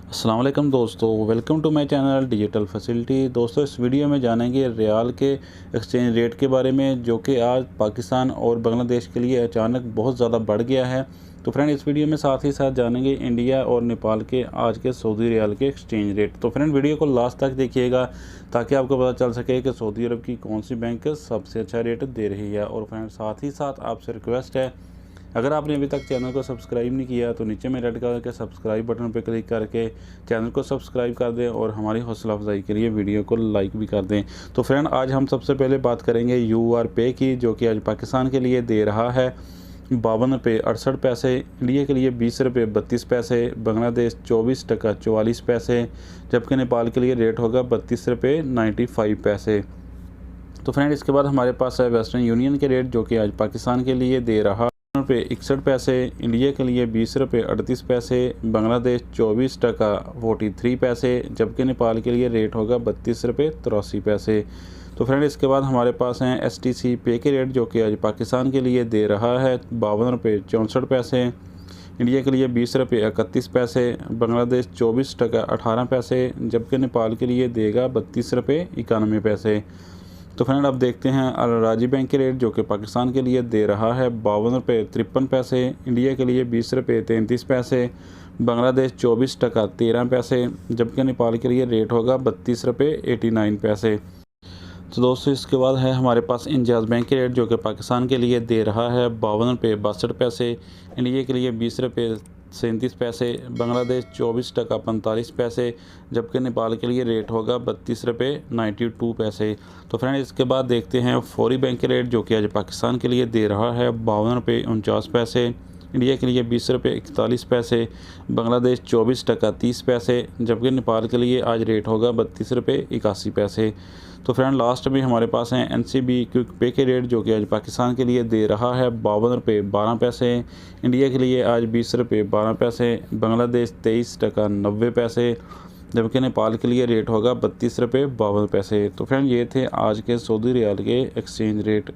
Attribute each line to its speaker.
Speaker 1: अस्सलाम वालेकुम दोस्तों, welcome to my channel digital facility. दोस्तों, इस वीडियो में जानेंगे रियाल के एक्सचेंज रेट के बारे में, जो कि आज पाकिस्तान और बांग्लादेश के लिए अचानक बहुत ज़्यादा बढ़ गया है। तो फ्रेंड, इस वीडियो में साथ ही साथ जानेंगे इंडिया और नेपाल के आज के सऊदी रियाल के एक्सचेंज रेट। तो फ्रेंड, वीडियो को लास्ट तक देखिएगा ताकि आपको पता चल सके कि सऊदी अरब की कौन सी बैंक सबसे अच्छा रेट दे रही है। और फ्रेंड, साथ ही साथ आपसे रिक्वेस्ट है, अगर आपने अभी तक चैनल को सब्सक्राइब नहीं किया तो नीचे में रेड कलर के सब्सक्राइब बटन पर क्लिक करके चैनल को सब्सक्राइब कर दें और हमारी हौसला अफजाई के लिए वीडियो को लाइक भी कर दें। तो फ्रेंड, आज हम सबसे पहले बात करेंगे UR पे की, जो कि आज पाकिस्तान के लिए दे रहा है 52 रुपये 68 पैसे, इंडिया के लिए 20 रुपये 32 पैसे, बांग्लादेश 24 टका 44 पैसे, जबकि नेपाल के लिए रेट होगा 32 रुपये 95 पैसे। तो फ्रेंड, इसके बाद हमारे पास है वेस्टर्न यूनियन के रेट, जो कि आज पाकिस्तान के लिए दे रहा रुपये 61 पैसे, इंडिया के लिए 20 रुपये 38 पैसे, बांग्लादेश 24 टका 43 पैसे, जबकि नेपाल के लिए रेट होगा 32 रुपये 83 पैसे। तो फ्रेंड, इसके बाद हमारे पास हैं STC पे के रेट, जो कि आज पाकिस्तान के लिए दे रहा है 52 रुपये 64 पैसे, इंडिया के लिए 20 रुपये 31 पैसे, बांग्लादेश 24 टका 18 पैसे, जबकि नेपाल के लिए देगा 32 रुपये 91 पैसे। तो फ्रेंड, अब देखते हैं अल राजी बैंक के रेट, जो कि पाकिस्तान के लिए दे रहा है 52 रुपये 53 पैसे, इंडिया के लिए 20 रुपये 33 पैसे, बांग्लादेश 24 टका 13 पैसे, जबकि नेपाल के लिए रेट होगा 32 रुपये 89 पैसे। तो दोस्तों, इसके बाद है हमारे पास इंजाज बैंक के रेट, जो कि पाकिस्तान के लिए दे रहा है 52 रुपये 62 पैसे, इंडिया के लिए 20 रुपये 37 पैसे, बांग्लादेश 24 टका 45 पैसे, जबकि नेपाल के लिए रेट होगा 32 रुपये 92 पैसे। तो फ्रेंड, इसके बाद देखते हैं फौरी बैंक के रेट, जो कि आज पाकिस्तान के लिए दे रहा है 52 रुपये 49 पैसे, इंडिया के लिए 20 रुपये 41 पैसे, बांग्लादेश 24 टका 30 पैसे, जबकि नेपाल के लिए आज रेट होगा 32 रुपये 81 पैसे। तो फ्रेंड, लास्ट में हमारे पास हैं NCB क्विक पे के रेट, जो कि आज पाकिस्तान के लिए दे रहा है 52 रुपये 12 पैसे, इंडिया के लिए आज 20 रुपये 12 पैसे, बांग्लादेश 23 टका 90 पैसे, जबकि नेपाल के लिए रेट होगा 32 रुपये 52 पैसे। तो फ्रेंड, ये थे आज के सऊदी रियाल के एक्सचेंज रेट।